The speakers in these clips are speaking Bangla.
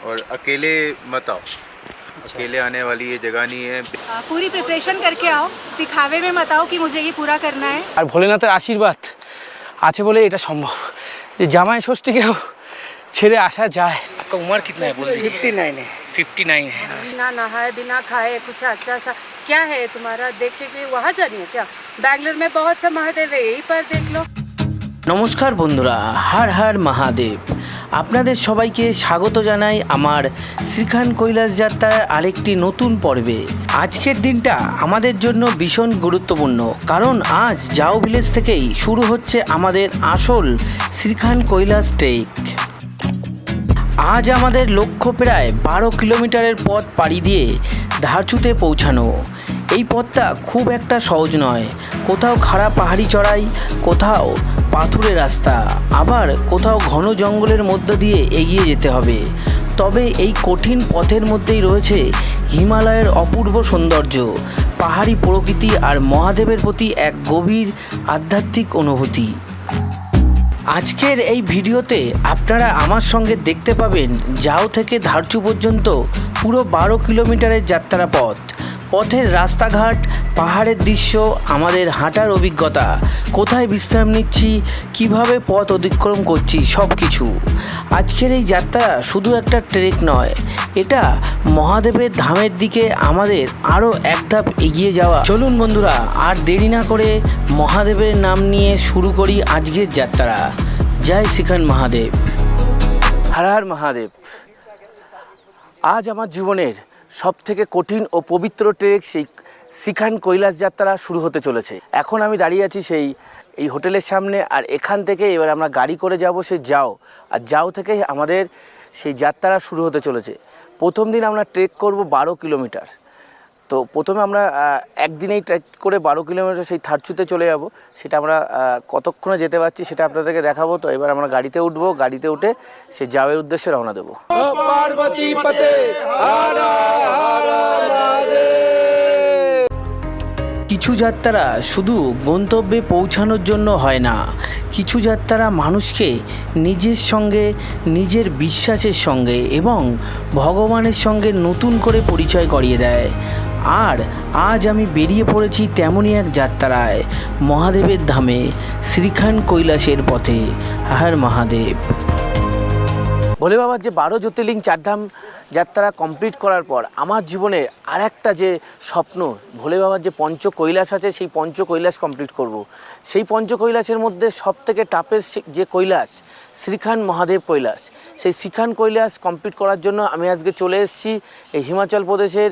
और अकेले मत आओ। अकेले आने वाली ये जगह नहीं है। पूरी प्रिपरेशन करके आओ, दिखावे में मत आओ कि मुझे ये पूरा करना है। আর ভোলেনাথের আশীর্বাদ আছে বলে এটা সম্ভব যে জামাই ষষ্ঠীকেও ছেড়ে আসা যায়। आपका उम्र कितना है? बोल दीजिए। 59 है। 59 है। बिना नहाए बिना खाए कुछ अच्छा सा क्या है तुम्हारा? देख के वहाँ जानी है क्या? बैंगलोर में बहुत सा महादेव है, यहीं पर देख लो। নমস্কার বন্ধুরা, হর হর মহাদেব। আপনাদের সবাইকে স্বাগত জানাই আমার শ্রীখান কৈলাস যাত্রার আরেকটি নতুন পর্বে। আজকের দিনটা আমাদের জন্য ভীষণ গুরুত্বপূর্ণ, কারণ আজ জাও ভিলেজ থেকেই শুরু হচ্ছে আমাদের আসল শ্রীখান কৈলাস ট্রেক। আজ আমাদের লক্ষ্য প্রায় 12 কিলোমিটারের পথ পাড়ি দিয়ে ধারচুতে পৌঁছানো। এই পথটা খুব একটা সহজ নয়, কোথাও খাড়া পাহাড়ি চড়াই, কোথাও পাথুরে রাস্তা, আবার কোথাও ঘন জঙ্গলের মধ্য দিয়ে এগিয়ে যেতে হবে। তবে এই কঠিন পথের মধ্যেই রয়েছে হিমালয়ের অপূর্ব সৌন্দর্য, পাহাড়ি প্রকৃতি আর মহাদেবের প্রতি এক গভীর আধ্যাত্মিক অনুভূতি। আজকের এই ভিডিওতে আপনারা আমার সঙ্গে দেখতে পাবেন জাও থেকে ধারচু পর্যন্ত পুরো 12 কিলোমিটারের যাত্রা পথ, পথের রাস্তাঘাট, পাহাড়ের দৃশ্য, আমাদের হাঁটার অভিজ্ঞতা, কোথায় বিশ্রাম নিচ্ছি, কিভাবে পথ অতিক্রম করছি, সব কিছু। আজকের এই যাত্রা শুধু একটা ট্রেক নয়, এটা মহাদেবের ধামের দিকে আমাদের আরও এক ধাপ এগিয়ে যাওয়া। চলুন বন্ধুরা, আর দেরি না করে মহাদেবের নাম নিয়ে শুরু করি আজকের যাত্রা। জয় শ্রীখান মহাদেব। হর হর মহাদেব। আজ আমার জীবনের সবথেকে কঠিন ও পবিত্র ট্রেক সেই শ্রীখান কৈলাস যাত্রা শুরু হতে চলেছে। এখন আমি দাঁড়িয়ে আছি এই হোটেলের সামনে, আর এখান থেকে এবার আমরা গাড়ি করে যাব সেই জাও, আর জাও থেকে আমাদের সেই যাত্রা শুরু হতে চলেছে। প্রথম দিন আমরা ট্রেক করব 12 কিলোমিটার। তো প্রথমে আমরা একদিনেই ট্রেক করে 12 কিলোমিটার সেই ধারচুতে চলে যাব। সেটা আমরা কতক্ষণে যেতে পারছি সেটা আপনাদেরকে দেখাবো। তো এবার আমরা গাড়িতে উঠবো, গাড়িতে উঠে সেই জাওয়ের উদ্দেশ্যে রওনা দেবো। কিছু যাত্রা শুধু গন্তব্যে পৌঁছানোর জন্য হয় না, কিছু যাত্রা মানুষকে নিজের সঙ্গে, নিজের বিশ্বাসের সঙ্গে এবং ভগবানের সঙ্গে নতুন করে পরিচয় করিয়ে দেয়। আর আজ আমি বেরিয়ে পড়েছি তেমনই এক যাত্রায়, মহাদেবের ধামে, শ্রীখান কৈলাসের পথে। হর মহাদেব। ভোলে বাবার যে 12 জ্যোতির্লিঙ্গ চারধাম যাত্রা কমপ্লিট করার পর আমার জীবনে আর একটা যে স্বপ্ন, ভোলে বাবার যে পঞ্চ কৈলাস আছে সেই পঞ্চ কৈলাস কমপ্লিট করব। সেই পঞ্চ কৈলাসের মধ্যে সবথেকে টাফেস্ট যে কৈলাস শ্রীখান মহাদেব কৈলাস, সেই শ্রীখান কৈলাস কমপ্লিট করার জন্য আমি আজকে চলে এসেছি এই হিমাচল প্রদেশের।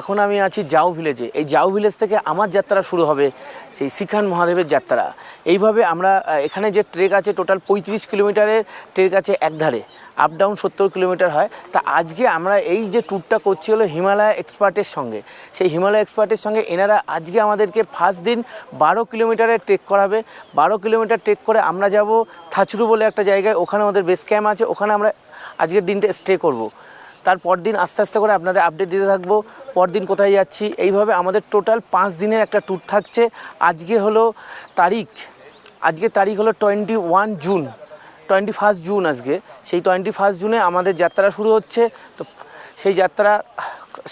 এখন আমি আছি জাও ভিলেজে। এই জাও ভিলেজ থেকে আমার যাত্রা শুরু হবে সেই শ্রীখান মহাদেবের যাত্রা। এইভাবে আমরা এখানে যে ট্রেক আছে টোটাল 35 কিলোমিটারের ট্রেক আছে একধারে, আপ ডাউন 70 কিলোমিটার হয়। তা আজকে আমরা এই যে ট্যুরটা করছি হলো হিমালয় এক্সপার্টের সঙ্গে। সেই হিমালয় এক্সপার্টের সঙ্গে এনারা আজকে আমাদেরকে ফার্স্ট দিন 12 কিলোমিটারের ট্রেক করাবে। 12 কিলোমিটার ট্রেক করে আমরা যাব থাচুরু বলে একটা জায়গায়, ওখানে আমাদের বেস ক্যাম্প আছে, ওখানে আমরা আজকের দিনটা স্টে করব। তারপর দিন আস্তে আস্তে করে আপনাদের আপডেট দিতে থাকবো, পরদিন কোথায় যাচ্ছি। এইভাবে আমাদের টোটাল 5 দিনের একটা ট্যুর থাকছে। আজকে হলো তারিখ হলো 21 জুন, 21 জুন আজকে। সেই 21 জুনে আমাদের যাত্রা শুরু হচ্ছে। তো সেই যাত্রা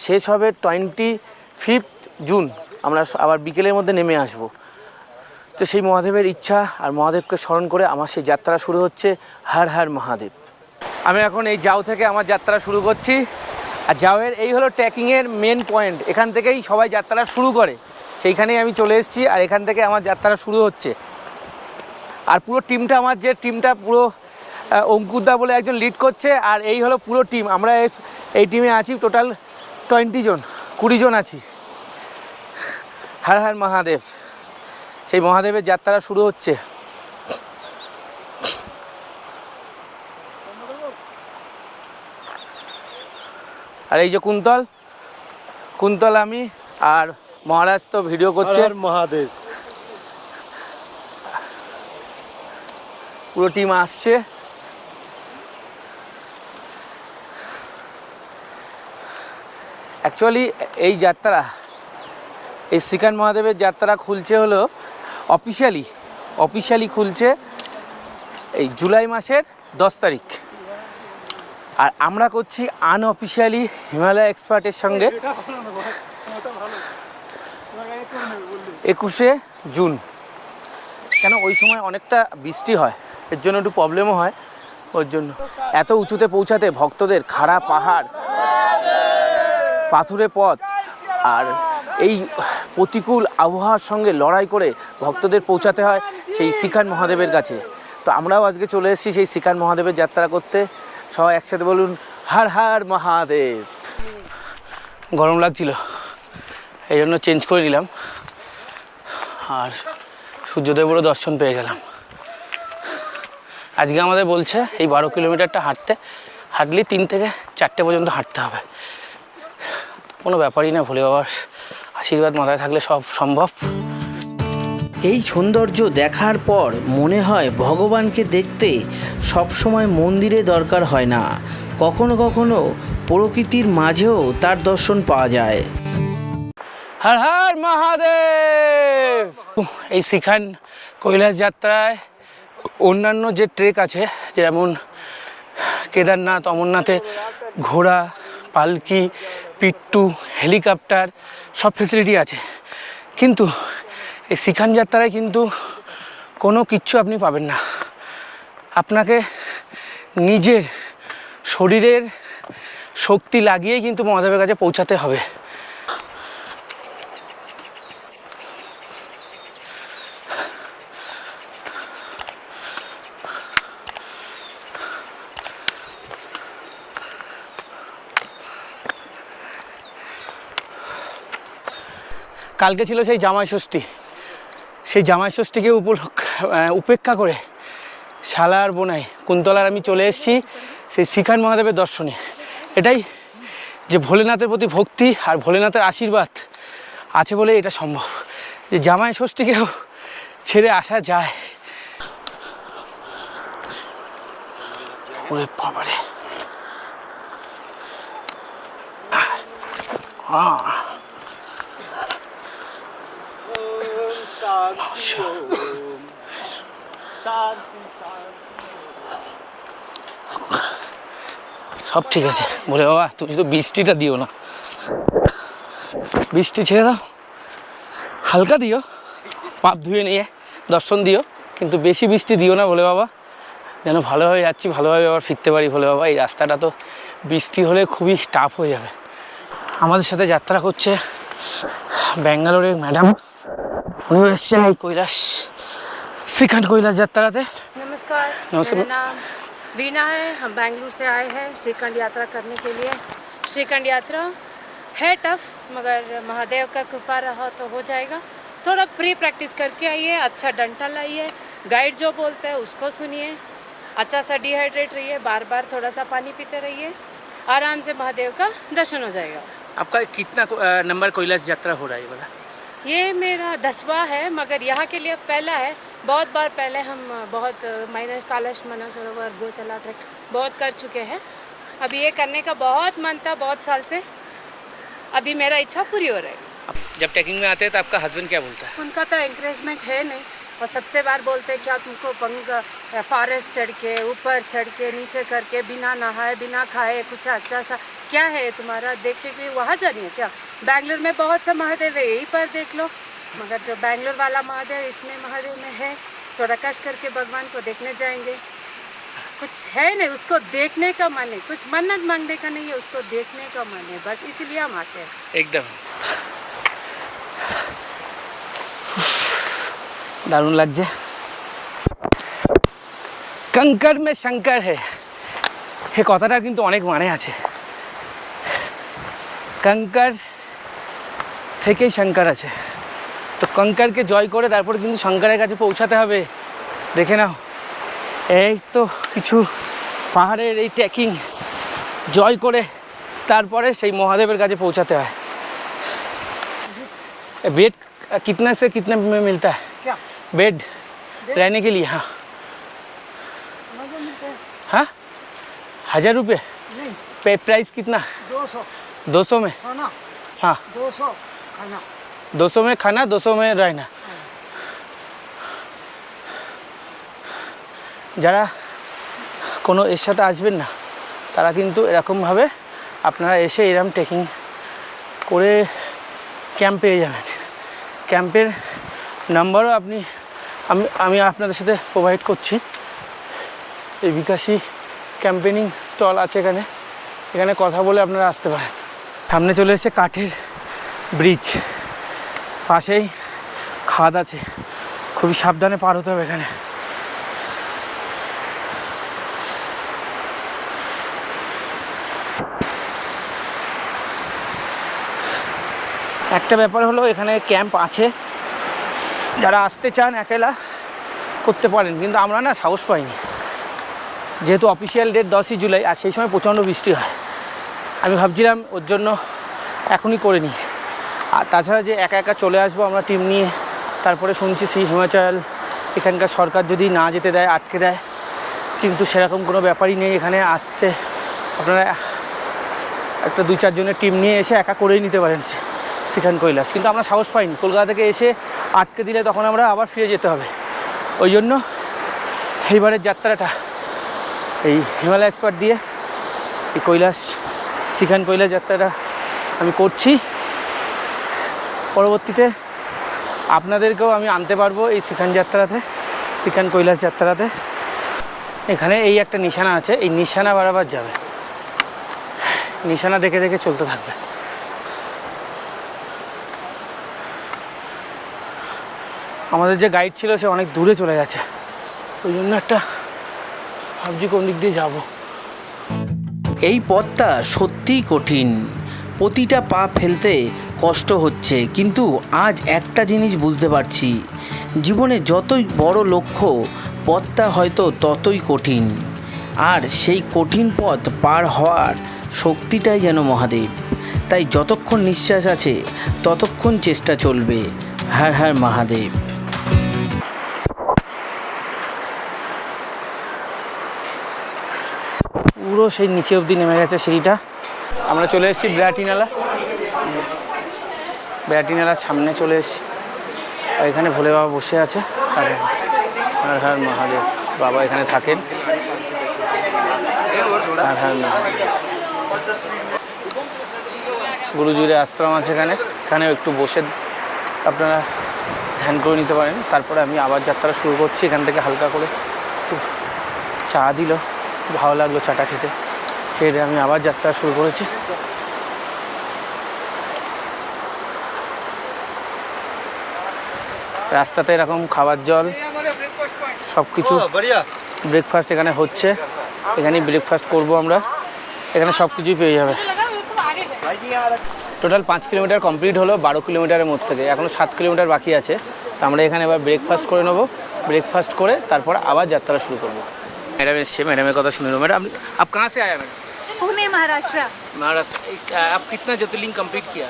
শেষ হবে 25 জুন, আমরা আবার বিকেলের মধ্যে নেমে আসব। তো সেই মহাদেবের ইচ্ছা আর মহাদেবকে স্মরণ করে আমার সেই যাত্রা শুরু হচ্ছে। হর হর মহাদেব। আমি এখন এই জাও থেকে আমার যাত্রা শুরু করছি। আর জাওয়ের এই হলো ট্রেকিংয়ের মেন পয়েন্ট, এখান থেকেই সবাই যাত্রা শুরু করে। সেইখানেই আমি চলে এসেছি, আর এখান থেকে আমার যাত্রা শুরু হচ্ছে। আর পুরো টিমটা, আমার যে টিমটা পুরো অঙ্কুরদা বলে একজন লিড করছে, আর এই হলো পুরো টিম। আমরা এই টিমে আছি টোটাল 20 জন আছি। হর হর মহাদেব। সেই মহাদেবের যাত্রা শুরু হচ্ছে। আর এই যে কুন্তল আমি, আর মহারাজ তো ভিডিও করছে। মহাদেব। পুরো টিম আসছে। অ্যাকচুয়ালি এই যাত্রা, এই শ্রীখান মহাদেবের যাত্রা খুলছে হলো অফিসিয়ালি খুলছে এই জুলাই মাসের 10 তারিখ। আর আমরা করছি আনঅফিসিয়ালি হিমালয় এক্সপার্টের সঙ্গে 21শে জুন। কেন ওই সময় অনেকটা বৃষ্টি হয়, এর জন্য একটু প্রবলেমও হয়। ওর জন্য এত উঁচুতে পৌঁছাতে ভক্তদের খাড়া পাহাড়, পাথুরে পথ আর এই প্রতিকূল আবহাওয়ার সঙ্গে লড়াই করে ভক্তদের পৌঁছাতে হয় সেই শ্রীকান মহাদেবের কাছে। তো আমরাও আজকে চলে এসেছি সেই শ্রীকান মহাদেবের যাত্রা করতে। সবাই একসাথে বলুন হর হর মহাদেব। গরম লাগছিল এই জন্য চেঞ্জ করে নিলাম, আর সূর্যদেবেরও দর্শন পেয়ে গেলাম। আজকে আমাদের বলছে এই 12 কিলোমিটারটা হাঁটলে 3 থেকে 4টে পর্যন্ত হাঁটতে হবে। কোনো ব্যাপারই না, ভোলে বাবার আশীর্বাদ মাথায় থাকলে সব সম্ভব। এই সৌন্দর্য দেখার পর মনে হয় ভগবানকে দেখতে সবসময় মন্দিরে দরকার হয় না, কখনো কখনো প্রকৃতির মাঝেও তার দর্শন পাওয়া যায়। হর হর মহাদেব। এই শ্রীকান কৈলাস যাত্রায় অন্যান্য যে ট্রেক আছে, যেমন কেদারনাথ, অমরনাথে ঘোড়া, পালকি, পিট্টু, হেলিকপ্টার সব ফেসিলিটি আছে, কিন্তু এই শ্রীকান যাত্রায় কিন্তু কোনো কিচ্ছু আপনি পাবেন না। আপনাকে নিজের শরীরের শক্তি লাগিয়েই কিন্তু মহাদেবের কাছে পৌঁছাতে হবে। কালকে ছিল সেই জামাই ষষ্ঠী, সেই জামাই ষষ্ঠীকে উপেক্ষা করে শালার বোনাই কুন্তলার আমি চলে এসেছি সেই শ্রীকান মহাদেবের দর্শনে। এটাই যে ভোলেনাথের প্রতি ভক্তি আর ভোলেনাথের আশীর্বাদ আছে বলে এটা সম্ভব যে জামাই ষষ্ঠীকেও ছেড়ে আসা যায়। ওরে বাবারে, সব ঠিক আছে। বলে বাবা তুমি তো বৃষ্টিটা দিও না, বৃষ্টি ছেড়ে দাও, হালকা দিও, পাপ ধুয়ে নিয়ে দর্শন দিও, কিন্তু বেশি বৃষ্টি দিও না বলে বাবা, যেন ভালোভাবে যাচ্ছি, ভালোভাবে আবার ফিরতে পারি বলে বাবা। এই রাস্তাটা তো বৃষ্টি হলে খুবই টাফ হয়ে যাবে। আমাদের সাথে যাত্রা করছে ব্যাঙ্গালোরের ম্যাডাম, উনি এসছেন এই কৈলাস শ্রীকান কৈলাস যাত্রাতে। नमस्कार, नमस्कार। मेरा नाम वीना है। हम बेंगलुरु से आए हैं श्रीखंड यात्रा करने के लिए। श्रीखंड यात्रा है टफ, मगर महादेव का कृपा रहा तो हो जाएगा। थोड़ा प्री प्रैक्टिस करके आइए, अच्छा डंटा लाइए, गाइड जो बोलते हैं उसको सुनिए, अच्छा सा डिहाइड्रेट रहिए, बार बार थोड़ा सा पानी पीते रहिए, आराम से महादेव का दर्शन हो जाएगा। आपका कितना नंबर कैलाश यात्रा हो रहा है वाला? ये मेरा 10वां है, मगर यहाँ के लिए पहला है। बहुत बार पहले हम बहुत मैंने कैलाश मानसरोवर गौशाला ट्रैक बहुत कर चुके हैं। अभी ये करने का बहुत मन था बहुत साल से, अभी मेरा इच्छा पूरी हो रही है। जब ट्रैकिंग में आते हैं तो आपका हस्बैंड क्या बोलता है? उनका तो एंकरेजमेंट है नहीं, और सबसे बार बोलते हैं क्या तुमको फॉरेस्ट चढ़ के ऊपर चढ़ के नीचे करके बिना नहाए बिना खाए कुछ अच्छा सा क्या है तुम्हारा, देख के वहाँ जानिए क्या। बैंगलोर में बहुत सा महादेव है, यहीं पर देख लो, मगर जो बैंगलोर वाला महादेव इसमें महादेव में है, थोड़ा कष्ट करके भगवान को देखने जाएंगे। कुछ है नहीं, उसको देखने का मन है, कुछ मन्नत मांगने का नहीं है, उसको देखने का मन है, बस इसीलिए हम आते हैं। एकदम दारुण লাগছে। कंकर में शंकर है, এই কথাটার কিন্তু অনেক মানে আছে। कंकर থেকেই শঙ্কর আছে, তো कंकरকে জয় করে তারপর কিন্তু শঙ্করের কাছে পৌঁছাতে হবে। দেখে নাও, এই তো কিছু পাহাড়ের এই ট্রেকিং জয় করে তারপরে সেই মহাদেবের কাছে পৌঁছাতে হয়। बेड कितना से कितने में मिलता है? क्या बेड रहने के लिए? हाँ हाँ 1000 रुपये नहीं, प्राइस कितना? 200 200 में खाना। हाँ 200 खाना, 200 में खाना, 200 में रहना। যারা কোনো এর সাথে আসবেন না তারা কিন্তু এরকমভাবে আপনারা এসে এরকম ট্রেকিং করে ক্যাম্প পেয়ে যাবেন। ক্যাম্পের নাম্বারও আমি আপনাদের সাথে প্রোভাইড করছি। এই বিকাশী ক্যাম্পেনিং স্টল আছে এখানে কথা বলে আপনারা আসতে পারেন। সামনে চলে এসেছে কাঠের ব্রিজ, পাশেই খাদ আছে, খুবই সাবধানে পার হতে হবে এখানে। একটা ব্যাপার হলো এখানে ক্যাম্প আছে, যারা আসতে চান একেলা করতে পারেন, কিন্তু আমরা না সাহস পাইনি, যেহেতু অফিসিয়াল ডেট 10ই জুলাই আর সেই সময় প্রচণ্ড বৃষ্টি হয়। আমি ভাবছিলাম ওর জন্য এখনই করে নিই। আর তাছাড়া যে একা একা চলে আসবো আমরা টিম নিয়ে, তারপরে শুনছি হিমাচল এখানকার সরকার যদি না যেতে দেয়, আটকে দেয়, কিন্তু সেরকম কোনো ব্যাপারই নেই। এখানে আসতে আপনারা একটা 2-4 জনের টিম নিয়ে এসে একা করেই নিতে পারেন শ্রীখান কৈলাস। কিন্তু আমরা সাহস পাইনি, কলকাতা থেকে এসে আটকে দিলে তখন আমরা আবার ফিরে যেতে হবে। ওই জন্য এইবারের যাত্রাটা এই হিমালয় এক্সপার্ট দিয়ে এই শ্রীখান কৈলাস যাত্রাটা আমি করছি। পরবর্তীতে আপনাদেরকেও আমি আনতে পারবো এই শ্রীখান কৈলাস যাত্রাতে। এখানে এই একটা নিশানা আছে, এই নিশানা বরাবর যাবে, নিশানা দেখে দেখে চলতে থাকবে। আমাদের যে গাইড ছিল সে অনেক দূরে চলে গেছে, ওই জন্য একটা ভাবছি কোন দিক দিয়ে যাব। এই পথটা সত্যিই কঠিন, প্রতিটা পা ফেলতে কষ্ট হচ্ছে, কিন্তু আজ একটা জিনিস বুঝতে পারছি, জীবনে যতই বড় লক্ষ্য পথটা হয়তো ততই কঠিন, আর সেই কঠিন পথ পার হওয়ার শক্তিটাই যেন মহাদেব। তাই যতক্ষণ নিঃশ্বাস আছে ততক্ষণ চেষ্টা চলবে। হর হর মহাদেব। পুরো সেই নিচে অবধি নেমে গেছে সিঁড়িটা। আমরা চলে এসেছি ব্যাটিনালার সামনে চলে এসেছি। আর এখানে ভোলে বাবা বসে আছে, আর হর হর মহাদেব বাবা এখানে থাকেন। হর হর মহাদেব। গুরুজির আশ্রম আছে এখানেও একটু বসে আপনারা ধ্যান করে নিতে পারেন। তারপরে আমি আবার যাত্রা শুরু করছি। এখান থেকে হালকা করে একটু চা দিল, ভালো লাগলো চাটা খেতে, খেয়ে আমি আবার যাত্রা শুরু করেছি। রাস্তাতে এরকম খাবার জল সব কিছু, ব্রেকফাস্ট এখানে হচ্ছে, এখানেই ব্রেকফাস্ট করবো আমরা। এখানে সব কিছুই পেয়ে যাবে। টোটাল 5 কিলোমিটার কমপ্লিট হলো 12 কিলোমিটারের মধ্যে থেকে, এখনও 7 কিলোমিটার বাকি আছে। তো আমরা এখানে এবার ব্রেকফাস্ট করে নেবো, ব্রেকফাস্ট করে তারপর আবার যাত্রা শুরু করবো। मैडम इससे मैडम का सुन लो। मैडम आप कहाँ से आया? मैडम पुणे, महाराष्ट्र। आप कितना ज्योतिर्लिंग कंप्लीट किया?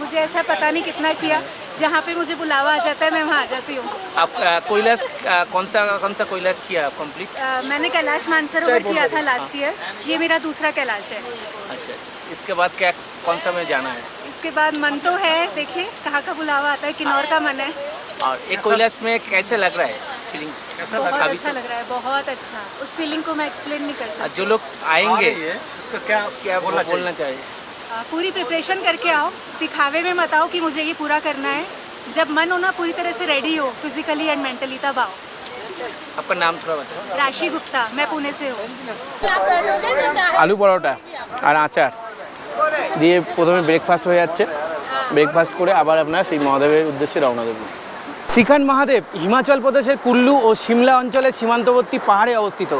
मुझे ऐसा पता नहीं कितना किया, जहाँ पे मुझे बुलावा आ जाता है मैं वहाँ आ जाती हूँ। आप कैलाश कौन सा कैलाश किया कंप्लीट? मैंने कैलाश मानसरोवर किया था लास्ट ईयर, ये मेरा दूसरा कैलाश है। अच्छा, इसके बाद क्या कौन सा में जाना है? इसके बाद मन तो है, देखिए कहाँ का बुलावा आता है, किन्नौर का मन है। और एक कैलाश में कैसे लग रहा है फीलिंग? बहुत अच्छा लग रहा है, बहुत अच्छा। उस फीलिंग को मैं एक्सप्लेन नहीं कर सकती। जो लोग आएंगे उसका क्या बोलना चाहिए? पूरी प्रिपरेशन करके आओ, दिखावे में मत आओ कि मुझे ये पूरा करना है। जब मन हो ना पूरी तरह से रेडी हो फिजिकली एंड मेंटली, तब आओ। आपका नाम थोड़ा बताओ। राशि गुप्ता, मैं पुणे से हूँ। আলু পরোটা আর আচার দিয়ে প্রথমে ব্রেকফাস্ট হয়ে যাচ্ছে। ব্রেকফাস্ট করে আবার আপনারা সেই মহাদেবের উদ্দেশ্যে রওনা দেবেন। শ্রীখান মহাদেব হিমাচল প্রদেশের কুল্লু ও সিমলা অঞ্চলের সীমান্তবর্তী পাহাড়ে অবস্থিত।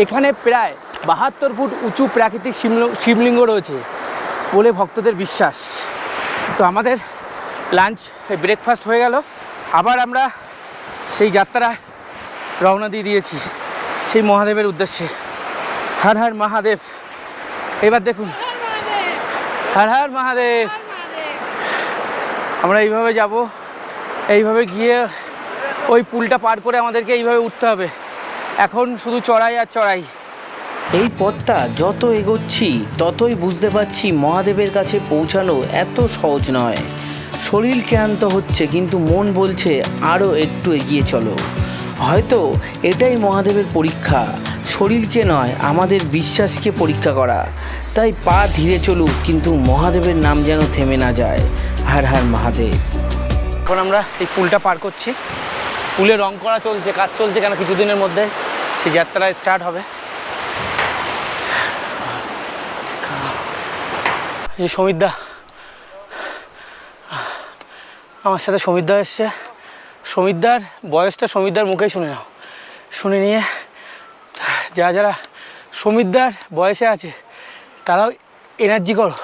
এখানে প্রায় 72 ফুট উঁচু প্রাকৃতিক শিবলিঙ্গ রয়েছে বলে ভক্তদের বিশ্বাস। তো আমাদের লাঞ্চ ব্রেকফাস্ট হয়ে গেল, আবার আমরা সেই যাত্রা রওনা দিয়ে দিয়েছি সেই মহাদেবের উদ্দেশ্যে। হর হর মহাদেব। এবার দেখুন, হর হর মহাদেব। আমরা এইভাবে যাব, এইভাবে গিয়ে ওই পুলটা পার করে আমাদেরকে এইভাবে উঠতে হবে। এখন শুধু চড়াই আর চড়াই। এই পথটা যত এগোচ্ছি ততই বুঝতে পারছি মহাদেবের কাছে পৌঁছানো এত সহজ নয়। শরীর ক্লান্ত হচ্ছে, কিন্তু মন বলছে আরও একটু এগিয়ে চলো। হয়তো এটাই মহাদেবের পরীক্ষা, শরীরকে নয় আমাদের বিশ্বাসকে পরীক্ষা করা। তাই পা ধীরে চলুক কিন্তু মহাদেবের নাম যেন থেমে না যায়। হর হর মহাদেব। এখন আমরা এই পুলটা পার করছি। পুলে রং করা চলছে, কাজ চলছে, কেন কিছুদিনের মধ্যে সেই যাত্রা স্টার্ট হবে। এই সমিতদা, আমার সাথে সমিতদা এসছে। সমিতদার বয়সটা সমিতদার মুখেই শুনে নাও, শুনে নিয়ে যারা যারা সমিতদার বয়সে আছে তারাও এনার্জি করো।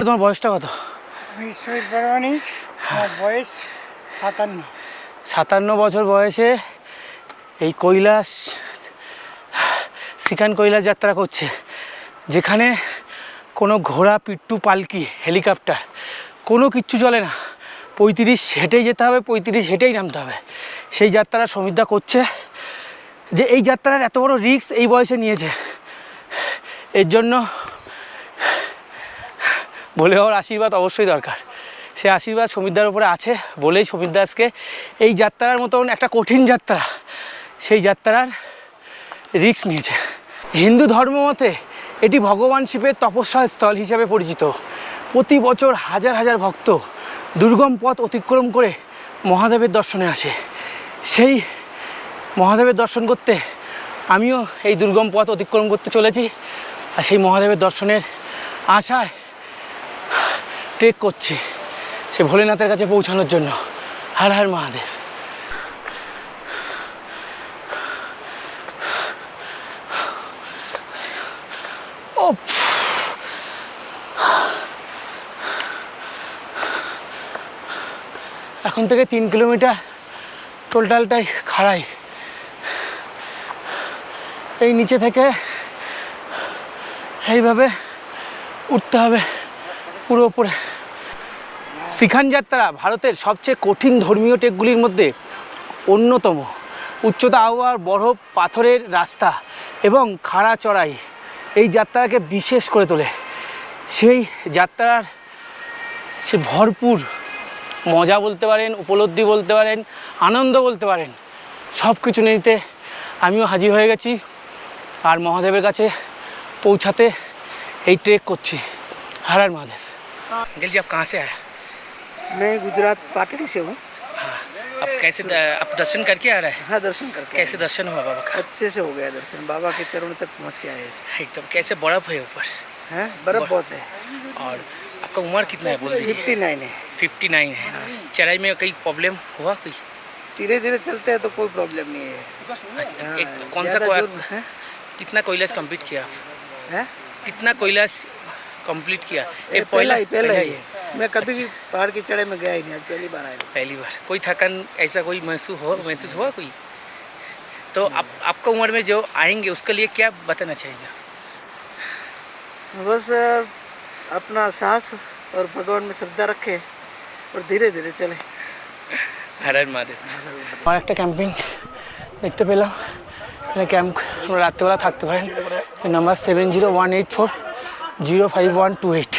তোমার বয়সটা কত? আমি সুমিত বর্মানি, আমার বয়স 57। 57 বছর বয়সে এই কৈলাস শ্রীকান কৈলাস যাত্রা করছে, যেখানে কোনো ঘোড়া, পিট্টু, পালকি, হেলিকপ্টার কোনো কিচ্ছু চলে না। 35 হেঁটেই যেতে হবে, 35 হেঁটেই নামতে হবে। সেই যাত্রা সমিতদা করছে। যে এই যাত্রার এত বড় রিস্ক এই বয়সে নিয়েছে, এর জন্য বলে ওর আশীর্বাদ অবশ্যই দরকার। সে আশীর্বাদ সমিতদার উপরে আছে বলেই সমিতদা আজকে এই যাত্রার মতন একটা কঠিন যাত্রা, সেই যাত্রার রিস্ক নিয়েছে। হিন্দু ধর্ম মতে এটি ভগবান শিবের তপস্যা স্থল হিসাবে পরিচিত। প্রতি বছর হাজার হাজার ভক্ত দুর্গম পথ অতিক্রম করে মহাদেবের দর্শনে আসে। সেই মহাদেবের দর্শন করতে আমিও এই দুর্গম পথ অতিক্রম করতে চলেছি, আর সেই মহাদেবের দর্শনের আশায় ট্রেক করছি সে ভোলেনাথের কাছে পৌঁছানোর জন্য। হর হর মহাদেব। ও এখন থেকে 3 কিলোমিটার টোটালটাই খাড়াই। এই নিচে থেকে এইভাবে উঠতে হবে পুরো উপরে। শ্রীখান যাত্রা ভারতের সবচেয়ে কঠিন ধর্মীয় ট্রেকগুলির মধ্যে অন্যতম। উচ্চতা, আবহাওয়ার, বরফ, পাথরের রাস্তা এবং খাড়া চড়াই এই যাত্রাকে বিশেষ করে তোলে। সেই যাত্রার সে ভরপুর মজা বলতে পারেন, উপলব্ধি বলতে পারেন, আনন্দ বলতে পারেন, সব কিছু নিতে আমিও হাজির হয়ে গেছি। আর মহাদেবের কাছে পৌঁছাতে এই ট্রেক করছি। हर हर महादेव। अंकल जी आप कहाँ से आए? मैं गुजरात पाटड़ी से हूँ। आप कैसे आप दर्शन करके आ रहे हैं? हाँ, दर्शन करके कैसे दर्शन हुआ बाबा का? अच्छे से हो गया दर्शन, बाबा के चरणों तक पहुँच के आए। एकदम। कैसे बर्फ है ऊपर? हैं, बर्फ बहुत है। और आपका उम्र कितना है बोल दीजिए? 59 है। 59 है। चढ़ाई में कहीं प्रॉब्लम हुआ कोई? धीरे धीरे चलते हैं तो कोई प्रॉब्लम नहीं है। एक कौन सा कितना कैलाश कंप्लीट किया? है कितना कैलाश कंप्लीट किया? ये पहला ही है। मैं कभी भी पहाड़ की चढ़ाई में गया ही नहीं, आज पहली बार आया। पहली बार। कोई थकान ऐसा कोई महसूस हुआ कोई? तो आपका उम्र में जो आएंगे उसके लिए क्या बताना चाहिए? बस अपना साहस और भगवान में श्रद्धा रखे और धीरे धीरे चले। हर हर महादेव। और একটা ক্যাম্পিং দেখতে পেলাম। এখানে ক্যাম্প রাত্রেবেলা থাকতে পারেন। নাম্বার 7018405128।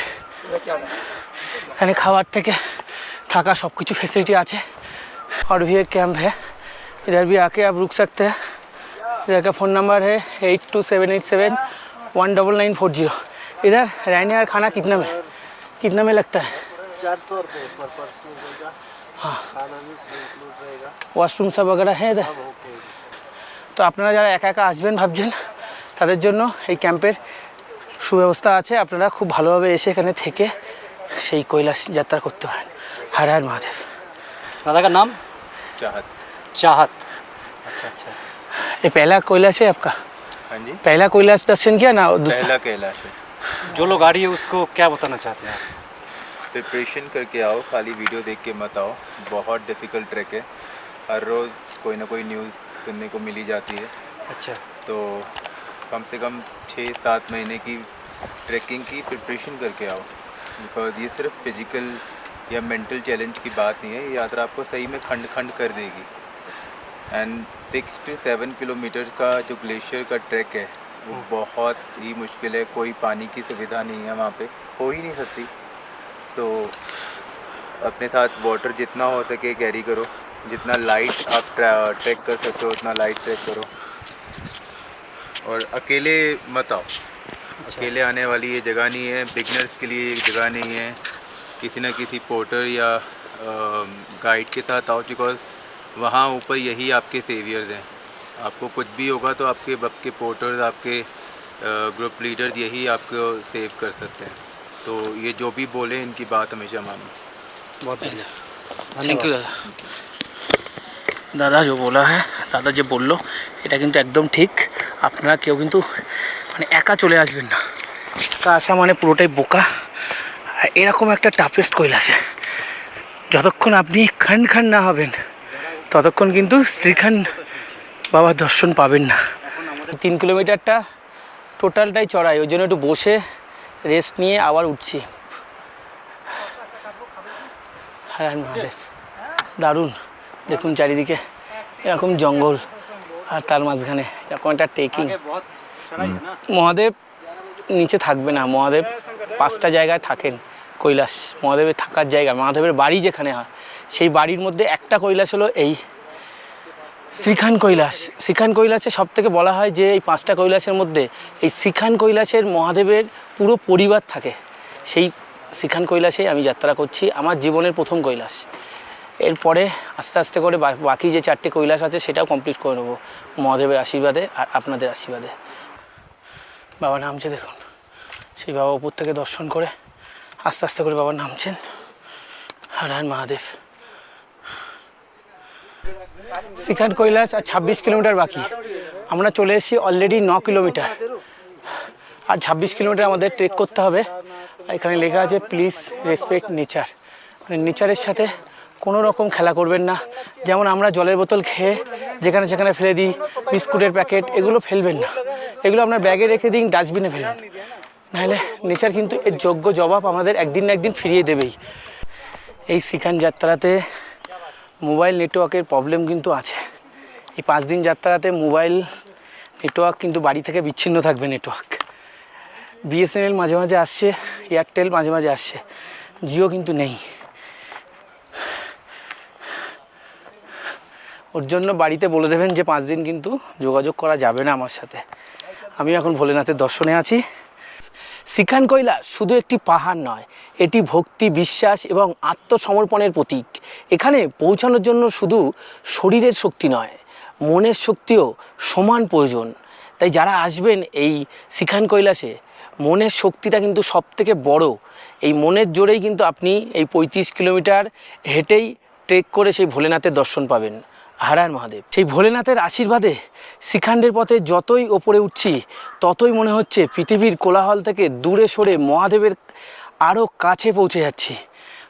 এখানে খাবার থেকে থাকা सब कुछ फैसिलिटी আছে। और भी एक कैंप है, इधर भी आके आप रुक सकते हैं। इधर का फ़ोन नंबर है 8278719940। इधर रहने और खाना कितना में लगता है? 400 रुपये पर पर्सन रहेगा। हाँ, खाना भी इसमें इंक्लूड रहेगा। ওয়াশরুম সব वगैरह है इधर। তো আপনারা যারা একা একা আসবেন ভাবছেন তাদের জন্য এই ক্যাম্পের সুব্যবস্থা আছে। আপনারা খুব ভালোভাবে এসে এখানে থেকে সেই কৈলাস যাত্রা করতে পারেন। हर हर महादेव। दादा का नाम? चाहत। चाहत। अच्छा अच्छा। ये पहला कैलाश है आपका? हाँ जी, पहला कैलाश दर्शन किया ना? दूसरा पहला कैलाश है। जो लोग आ रही है उसको क्या बताना चाहते हैं? प्रिपरेशन करके आओ, खाली वीडियो देख के मत आओ। बहुत डिफ़िकल्ट ट्रैक है, हर रोज़ कोई ना कोई न्यूज़ सुनने को मिली जाती है। अच्छा। तो कम से कम 6-7 महीने की ट्रैकिंग की प्रिपरेशन करके आओ। बिकॉज ये सिर्फ फिजिकल या मेंटल चैलेंज की बात नहीं है, ये यात्रा आपको सही में खंड खंड कर देगी। एंड 6 to 7 किलोमीटर का जो ग्लेशियर का ट्रैक है वो बहुत ही मुश्किल है। कोई पानी की सुविधा नहीं है वहाँ पे, हो ही नहीं सकती। तो अपने साथ वाटर जितना हो सके कैरी करो, जितना लाइट आप ट्रैक कर सकते हो उतना लाइट ट्रैक करो। और अकेले मत आओ। अकेले आने वाली ये जगह नहीं है, बिगनर्स के लिए एक जगह नहीं है। किसी न किसी पोर्टर या गाइड के साथ आओ, बिकॉज वहाँ ऊपर यही आपके सेवियर्स हैं। आपको कुछ भी होगा तो आपके पोर्टर्स, आपके ग्रुप लीडर्स यही आपको सेव कर सकते हैं। तो ये जो भी बोले इनकी बात हमेशा मानो। बहुत बढ़िया, থ্যাংক ইউ দাদা। দাদা যে বলা হ্যাঁ, দাদা যে বললো এটা কিন্তু একদম ঠিক। আপনারা কেউ কিন্তু মানে একা চলে আসবেন না। একা আসা মানে পুরোটাই বোকা। আর এরকম একটা টাফেস্ট কৈলাসে যতক্ষণ আপনি খান খান না হবেন ততক্ষণ কিন্তু শ্রীখান বাবার দর্শন পাবেন না। 3 কিলোমিটারটা টোটালটাই চড়াই, ওই জন্য একটু বসে রেস্ট নিয়ে আবার উঠছি। হ্যাঁ মহাদেব, দারুণ। দেখুন চারিদিকে এরকম জঙ্গল আর তার মাঝখানে এরকম একটা ট্রেকিং। মহাদেব নিচে থাকবে না, মহাদেব 5টা জায়গায় থাকেন। কৈলাস মহাদেবের থাকার জায়গা, মহাদেবের বাড়ি যেখানে হয় সেই বাড়ির মধ্যে একটা কৈলাস হলো এই শ্রীখান কৈলাস। শ্রীখান কৈলাসে সব থেকে বলা হয় যে এই 5টা কৈলাসের মধ্যে এই শ্রীখান কৈলাসের মহাদেবের পুরো পরিবার থাকে। সেই শ্রীখান কৈলাসে আমি যাত্রা করছি, আমার জীবনের প্রথম কৈলাস। এরপরে আস্তে আস্তে করে বাকি যে 4টে কৈলাস আছে সেটাও কমপ্লিট করে নেবো মহাদেবের আশীর্বাদে আর আপনাদের আশীর্বাদে। বাবা নামছে দেখুন, সেই বাবা উপর থেকে দর্শন করে আস্তে আস্তে করে বাবা নামছেন। হর হর মহাদেব। শ্রীখান কৈলাস আর 26 কিলোমিটার বাকি। আমরা চলে এসেছি অলরেডি 9 কিলোমিটার, আর 26 কিলোমিটার আমাদের ট্রেক করতে হবে। এখানে লেখা আছে প্লিজ রেসপেক্ট নেচার, মানে নেচারের সাথে কোনো রকম খেলা করবেন না। যেমন আমরা জলের বোতল খেয়ে যেখানে সেখানে ফেলে দিই, বিস্কুটের প্যাকেট, এগুলো ফেলবেন না। এগুলো আপনার ব্যাগে রেখে দিন, ডাস্টবিনে ফেলুন, নাহলে নেচার কিন্তু এর যোগ্য জবাব আমাদের একদিন না একদিন ফিরিয়ে দেবেই। এই শ্রীখান যাত্রাতে মোবাইল নেটওয়ার্কের প্রবলেম কিন্তু আছে। এই 5 দিন যাত্রাতে মোবাইল নেটওয়ার্ক কিন্তু বাড়ি থেকে বিচ্ছিন্ন থাকবে। নেটওয়ার্ক বিএসএনএল মাঝে মাঝে আসছে, এয়ারটেল মাঝে মাঝে আসছে, জিও কিন্তু নেই। ওর জন্য বাড়িতে বলে দেবেন যে 5 দিন কিন্তু যোগাযোগ করা যাবে না আমার সাথে। আমি এখন ভোলেনাথের দর্শনে আছি। শ্রীখান কৈলাস শুধু একটি পাহাড় নয়, এটি ভক্তি, বিশ্বাস এবং আত্মসমর্পণের প্রতীক। এখানে পৌঁছানোর জন্য শুধু শরীরের শক্তি নয়, মনের শক্তিও সমান প্রয়োজন। তাই যারা আসবেন এই শ্রীখান কৈলাসে, মনের শক্তিটা কিন্তু সবথেকে বড়। এই মনের জোরেই কিন্তু আপনি এই 35 কিলোমিটার হেঁটেই ট্রেক করে সেই ভোলেনাথের দর্শন পাবেন। হর হর মহাদেব। সেই ভোলেনাথের আশীর্বাদে শ্রীখান্ডের পথে যতই ওপরে উঠছি ততই মনে হচ্ছে পৃথিবীর কোলাহল থেকে দূরে সরে মহাদেবের আরও কাছে পৌঁছে যাচ্ছি।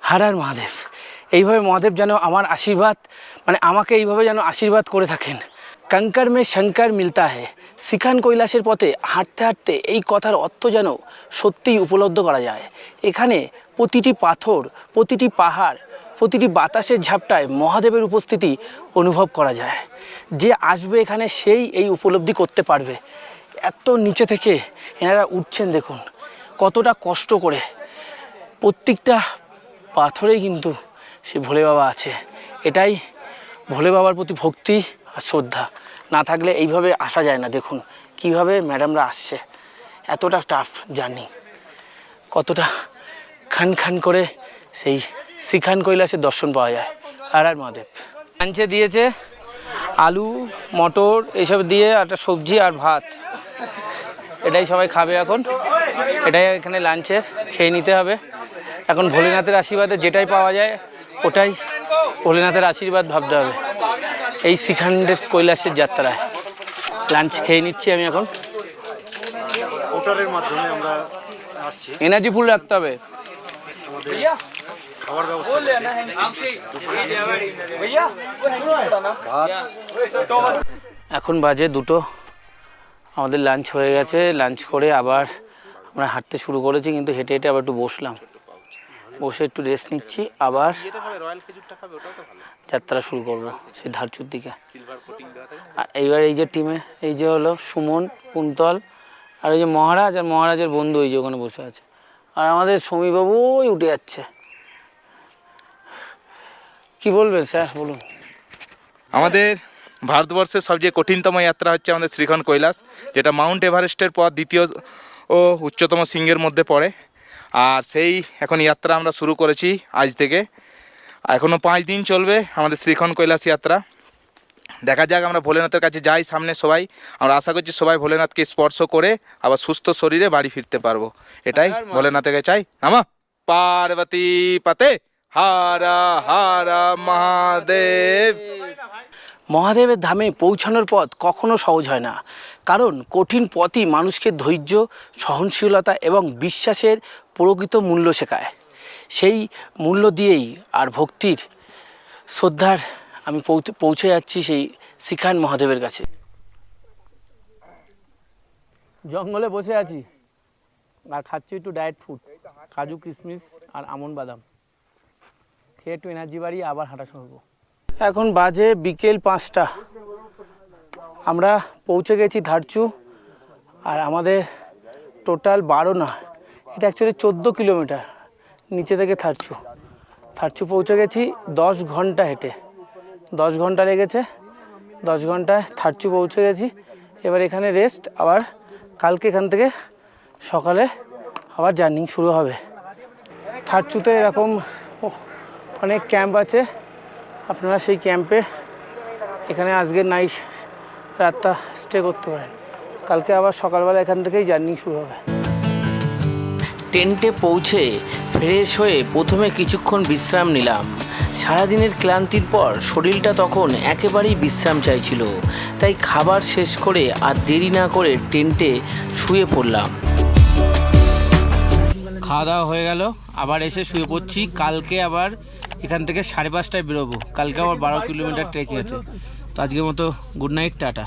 হর হর মহাদেব। এইভাবে মহাদেব যেন আমার আশীর্বাদ, মানে আমাকে এইভাবে যেন আশীর্বাদ করে থাকেন। कंकर में शंकर मिलता है। শ্রীখান কৈলাসের পথে হাঁটতে হাঁটতে এই কথার অর্থ যেন সত্যিই উপলব্ধ করা যায়। এখানে প্রতিটি পাথর, প্রতিটি পাহাড়, প্রতিটি বাতাসের ঝাপটায় মহাদেবের উপস্থিতি অনুভব করা যায়। যে আসবে এখানে সেই এই উপলব্ধি করতে পারবে। এত নিচে থেকে এনারা উঠছেন, দেখুন কতটা কষ্ট করে। প্রত্যেকটা পাথরেই কিন্তু সে ভোলে বাবা আছে। এটাই ভোলে বাবার প্রতি ভক্তি আর শ্রদ্ধা। না থাকলে এইভাবে আসা যায় না। দেখুন কিভাবে ম্যাডামরা আসছে, এতটা টাফ জার্নি, কতটা খান খান করে সেই শ্রীখান কৈলাসের দর্শন পাওয়া যায়। হর হর মহাদেব। লাঞ্চে দিয়েছে আলু, মটর এইসব দিয়ে একটা সবজি আর ভাত। এটাই সবাই খাবে এখন, এটাই এখানে লাঞ্চের, খেয়ে নিতে হবে। এখন ভোলেনাথের আশীর্বাদে যেটাই পাওয়া যায় ওটাই ভোলেনাথের আশীর্বাদ ভাবতে হবে। এই শ্রীখান্ডের কৈলাসের যাত্রায় লাঞ্চ খেয়ে নিচ্ছি আমি এখন। ওটারের মাধ্যমে আমরা আসছি, এনার্জি ফুল রাখতে হবে। খাবার ব্যবস্থা এখন বাজে 2টো, আমাদের লাঞ্চ হয়ে গেছে। লাঞ্চ করে আবার আমরা হাঁটতে শুরু করেছি, কিন্তু হেঁটে হেঁটে আবার একটু বসলাম, বসে একটু রেস্ট নিচ্ছি। আবার যাত্রা শুরু করবো সেই ধারচুর দিকে। আর এইবার এই যে টিমে, এই যে হলো সুমন, কুন্তল আর ওই যে মহারাজ আর মহারাজের বন্ধু ওই যে ওখানে বসে আছে। আর আমাদের সমীবাবু ওই উঠে যাচ্ছে। কি বলবেন স্যার, বলুন। আমাদের ভারতবর্ষের সবচেয়ে কঠিনতম যাত্রা হচ্ছে আমাদের শ্রীখণ্ড কৈলাস, যেটা মাউন্ট এভারেস্টের পর দ্বিতীয় ও উচ্চতম শৃঙ্গের মধ্যে পড়ে। আর সেই এখন যাত্রা আমরা শুরু করেছি আজ থেকে, এখনও 5 দিন চলবে আমাদের শ্রীখণ্ড কৈলাস যাত্রা। দেখা যাক, আমরা ভোলেনাথের কাছে যাই সামনে সবাই, আমরা আশা করছি সবাই ভোলেনাথকে স্পর্শ করে আবার সুস্থ শরীরে বাড়ি ফিরতে পারবো, এটাই ভোলেনাথের কাছে চাই। নামা পার্বতী পাতে হারা হারা মহাদেব। মহাদেবের ধামে পৌঁছানোর পথ কখনো সহজ হয় না, কারণ কঠিন পথই মানুষকে ধৈর্য, সহনশীলতা এবং বিশ্বাসের প্রকৃত মূল্য শেখায়। সেই মূল্য দিয়েই আর ভক্তির শ্রদ্ধার আমি পৌঁছে যাচ্ছি সেই শ্রীখণ্ড মহাদেবের কাছে। জঙ্গলে বসে আছি আর খাচ্ছি একটু ডায়েট ফুড, কাজু কিশমিশ আর আমন্ড বাদাম খেয়ে একটু এনার্জি বাড়িয়ে আবার হাঁটা শুরু করবো। এখন বাজে বিকেল 5টা, আমরা পৌঁছে গেছি ধারচু। আর আমাদের টোটাল 12 না, এটা অ্যাকচুয়ালি 14 কিলোমিটার নিচে থেকে ধারচু পৌঁছে গেছি 10 ঘন্টা হেঁটে। 10 ঘন্টা লেগেছে, 10 ঘন্টায় ধারচু পৌঁছে গেছি। এবার এখানে রেস্ট, আবার কালকে এখান থেকে সকালে আবার জার্নি শুরু হবে। ধারচুতে এরকম অনেক ক্যাম্প আছে, আপনারা সেই ক্যাম্পে এখানে আজকে নাইট রাতটা স্টে করতে পারেন। কালকে আবার সকালবেলা এখান থেকেই জার্নি শুরু হবে। টেন্টে পৌঁছে ফ্রেশ হয়ে প্রথমে কিছুক্ষণ বিশ্রাম নিলাম। সারাদিনের ক্লান্তির পর শরীরটা তখন একেবারেই বিশ্রাম চাইছিল, তাই খাবার শেষ করে আর দেরি না করে টেন্টে শুয়ে পড়লাম। খাওয়া দাওয়া হয়ে গেল, আবার এসে শুয়ে পড়ছি। কালকে আবার এখান থেকে 5:30টায় বেরোবো, কালকে আবার 12 কিলোমিটার ট্রেকিং আছে। তো আজকের মতো গুড নাইট, টাটা।